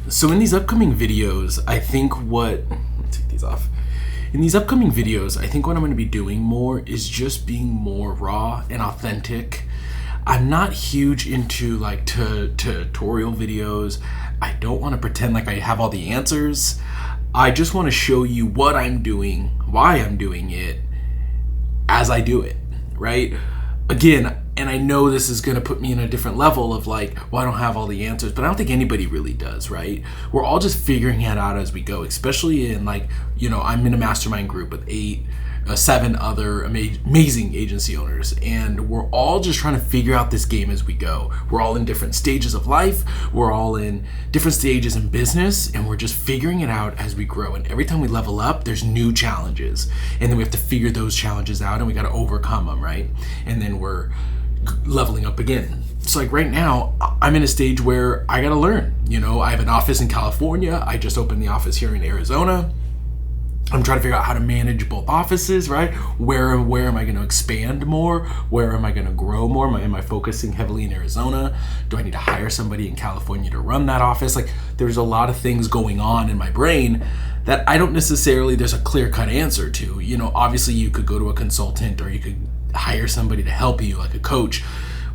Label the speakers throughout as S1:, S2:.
S1: So in these upcoming videos, I think let me take these off. In these upcoming videos, I think what I'm going to be doing more is just being more raw and authentic. I'm not huge into like tutorial videos. I don't want to pretend like I have all the answers. I just want to show you what I'm doing, why I'm doing it, as I do it, right? Again, and I know this is going to put me in a different level of like, well, I don't have all the answers, but I don't think anybody really does, right? We're all just figuring it out as we go, especially in like, I'm in a mastermind group with 7 other amazing agency owners, and we're all just trying to figure out this game as we go. We're all in different stages of life. We're all in different stages in business, and we're just figuring it out as we grow. And every time we level up, there's new challenges, and then we have to figure those challenges out, and we got to overcome them, right? And then we're leveling up again. So like right now, I'm in a stage where I got to learn. I have an office in California. I just opened the office here in Arizona. I'm trying to figure out how to manage both offices, right? Where am I going to expand more? Where am I going to grow more? Am I focusing heavily in Arizona? Do I need to hire somebody in California to run that office? Like, there's a lot of things going on in my brain that I don't necessarily, there's a clear-cut answer to. Obviously you could go to a consultant or you could hire somebody to help you, like a coach,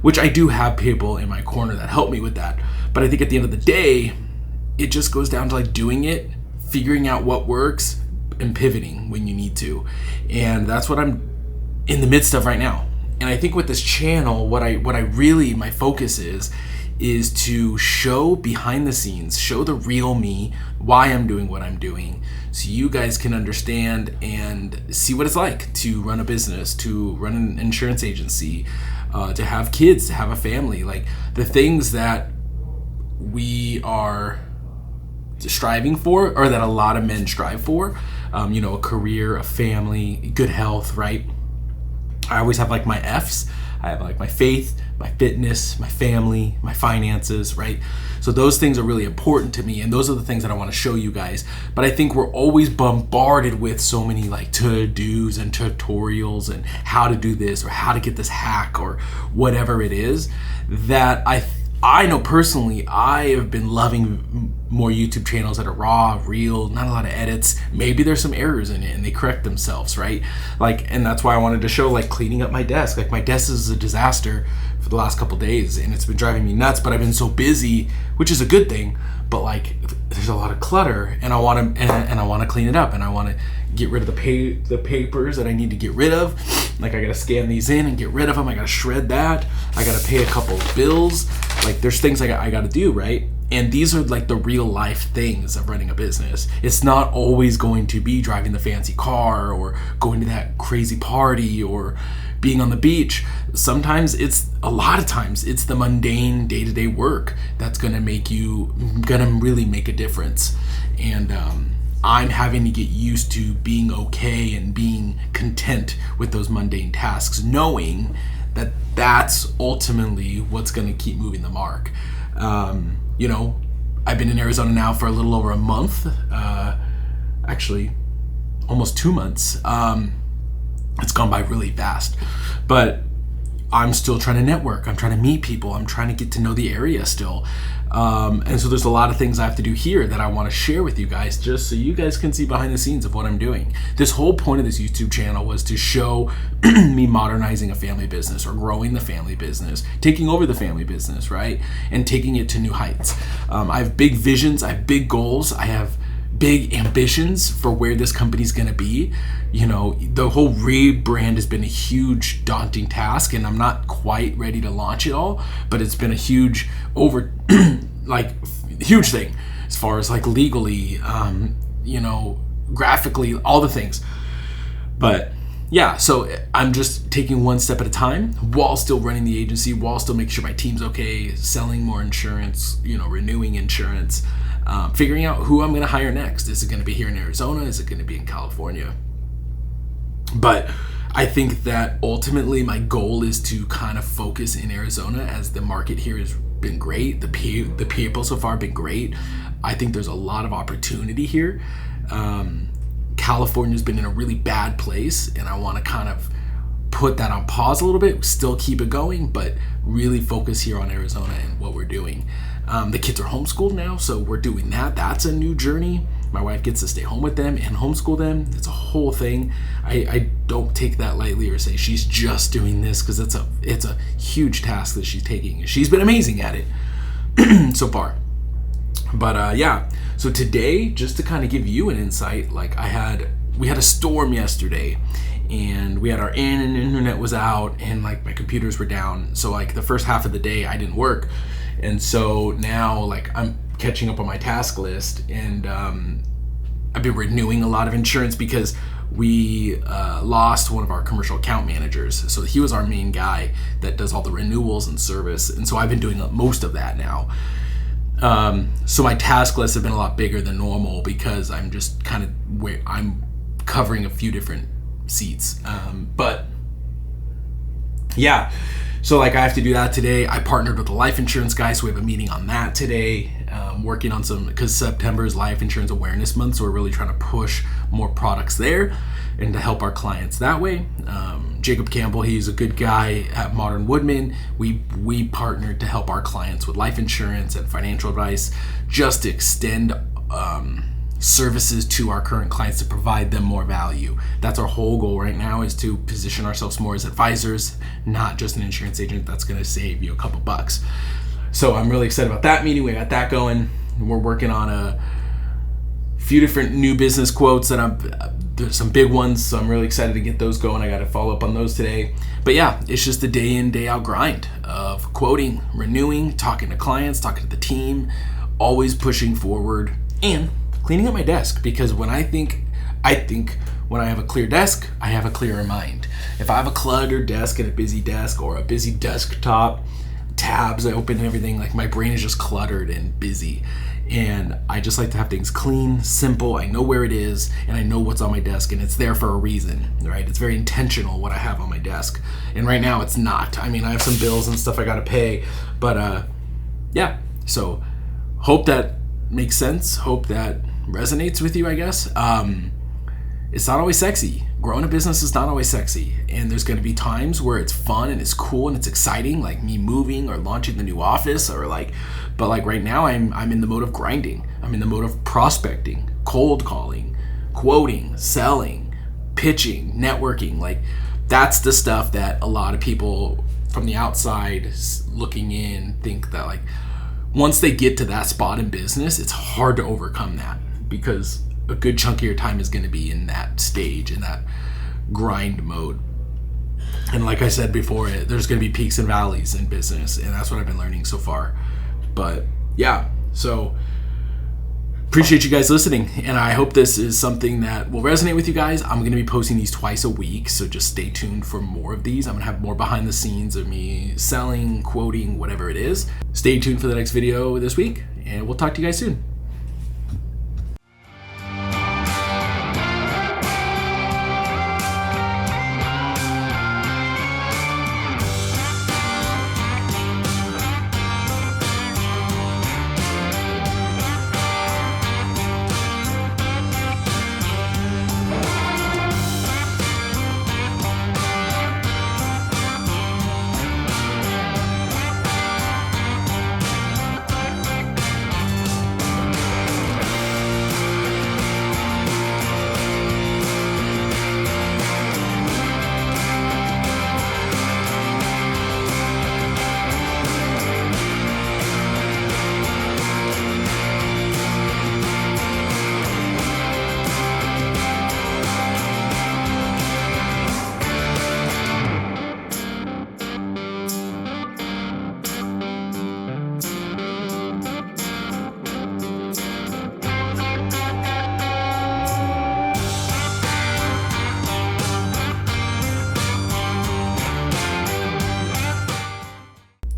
S1: which I do have people in my corner that help me with that. But I think at the end of the day, it just goes down to like doing it, figuring out what works, and pivoting when you need to. And that's what I'm in the midst of right now. And I think with this channel, what I really, my focus is to show behind the scenes, show the real me, why I'm doing what I'm doing, so you guys can understand and see what it's like to run a business, to run an insurance agency, to have kids, to have a family, like the things that we are striving for, or that a lot of men strive for, a career, a family, good health, right? I always have like my F's. I have like my faith, my fitness, my family, my finances, right? So those things are really important to me, and those are the things that I want to show you guys. But I think we're always bombarded with so many like to-dos and tutorials and how to do this or how to get this hack or whatever it is, that I know personally, I have been loving more YouTube channels that are raw, real, not a lot of edits. Maybe there's some errors in it and they correct themselves, right? And that's why I wanted to show like cleaning up my desk. Like my desk is a disaster for the last couple days and it's been driving me nuts, but I've been so busy, which is a good thing, but like there's a lot of clutter and I want to clean it up and I want to get rid of the papers that I need to get rid of. Like I got to scan these in and get rid of them. I got to shred that. I got to pay a couple of bills. Like there's things I got to do, right? And these are like the real life things of running a business. It's not always going to be driving the fancy car or going to that crazy party or being on the beach. Sometimes a lot of times it's the mundane day-to-day work that's gonna really make a difference. And I'm having to get used to being okay and being content with those mundane tasks, knowing that that's ultimately what's going to keep moving the mark. I've been in Arizona now for a little over a month, actually almost 2 months. It's gone by really fast, but I'm still trying to network. I'm trying to meet people. I'm trying to get to know the area still. And so there's a lot of things I have to do here that I want to share with you guys, just so you guys can see behind the scenes of what I'm doing. This whole point of this YouTube channel was to show me modernizing a family business or growing the family business, taking over the family business, right? And taking it to new heights. I have big visions. I have big goals. I have big ambitions for where this company's going to be. The whole rebrand has been a huge daunting task and I'm not quite ready to launch it all, but it's been a huge huge thing as far as like legally, graphically, all the things. But yeah, so I'm just taking one step at a time while still running the agency, while still making sure my team's okay, selling more insurance, renewing insurance, figuring out who I'm going to hire next. Is it going to be here in Arizona? Is it going to be in California? But I think that ultimately my goal is to kind of focus in Arizona, as the market here has been great. The people so far have been great. I think there's a lot of opportunity here. California's been in a really bad place, and I want to kind of put that on pause a little bit, still keep it going, but really focus here on Arizona and what we're doing. The kids are homeschooled now, so we're doing that. That's a new journey. My wife gets to stay home with them and homeschool them. It's a whole thing. I don't take that lightly or say she's just doing this, because it's a huge task that she's taking. She's been amazing at it so far. But yeah, so today, just to kind of give you an insight, like we had a storm yesterday, and we had our internet was out, and like my computers were down. So like the first half of the day I didn't work. And so now like I'm catching up on my task list, and I've been renewing a lot of insurance because we lost one of our commercial account managers. So he was our main guy that does all the renewals and service. And so I've been doing most of that now. So my task lists have been a lot bigger than normal, because I'm just kind of where I'm covering a few different seats. But yeah, so like I have to do that today. I partnered with a life insurance guy, so we have a meeting on that today. Working on some, because September is Life Insurance Awareness Month, so we're really trying to push more products there and to help our clients that way. Jacob Campbell, he's a good guy at Modern Woodman. We partnered to help our clients with life insurance and financial advice, just to extend services to our current clients to provide them more value. That's our whole goal right now, is to position ourselves more as advisors, not just an insurance agent that's going to save you a couple bucks. So I'm really excited about that meeting. We got that going. We're working on a few different new business quotes that there's some big ones, so I'm really excited to get those going. I got to follow up on those today. But yeah, it's just a day in, day out grind of quoting, renewing, talking to clients, talking to the team, always pushing forward, and cleaning up my desk. Because when I think when I have a clear desk, I have a clearer mind. If I have a cluttered desk and a busy desk, or a busy desktop, tabs I open and everything, like my brain is just cluttered and busy. And I just like to have things clean, simple. I know where it is, and I know what's on my desk, and it's there for a reason, right? It's very intentional what I have on my desk. And right now it's not. I mean, I have some bills and stuff I gotta pay, but yeah. So hope that makes sense. Hope that resonates with you, I guess. It's not always sexy. Growing a business is not always sexy. And there's going to be times where it's fun and it's cool and it's exciting, like me moving or launching the new office, but right now I'm in the mode of grinding. I'm in the mode of prospecting, cold calling, quoting, selling, pitching, networking. Like that's the stuff that a lot of people from the outside looking in think that like once they get to that spot in business, it's hard to overcome that, because a good chunk of your time is going to be in that stage, in that grind mode. And like I said before, there's going to be peaks and valleys in business, and that's what I've been learning so far. But yeah, so appreciate you guys listening, and I hope this is something that will resonate with you guys. I'm going to be posting these twice a week, so just stay tuned for more of these. I'm going to have more behind the scenes of me selling, quoting, whatever it is. Stay tuned for the next video this week, and we'll talk to you guys soon.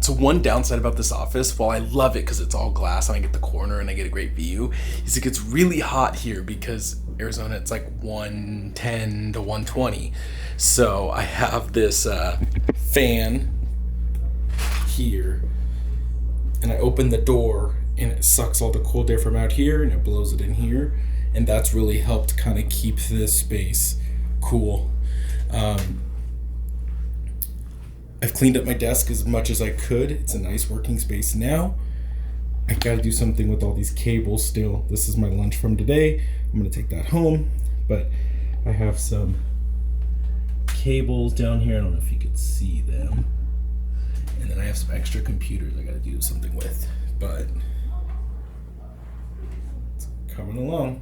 S1: So one downside about this office, while I love it because it's all glass and I get the corner and I get a great view, is it gets really hot here because Arizona, it's like 110 to 120. So I have this fan here, and I open the door and it sucks all the cold air from out here and it blows it in here. And that's really helped kind of keep this space cool. I've cleaned up my desk as much as I could. It's a nice working space now. I gotta do something with all these cables still. This is my lunch from today. I'm gonna take that home, but I have some cables down here. I don't know if you could see them. And then I have some extra computers I gotta do something with, but it's coming along.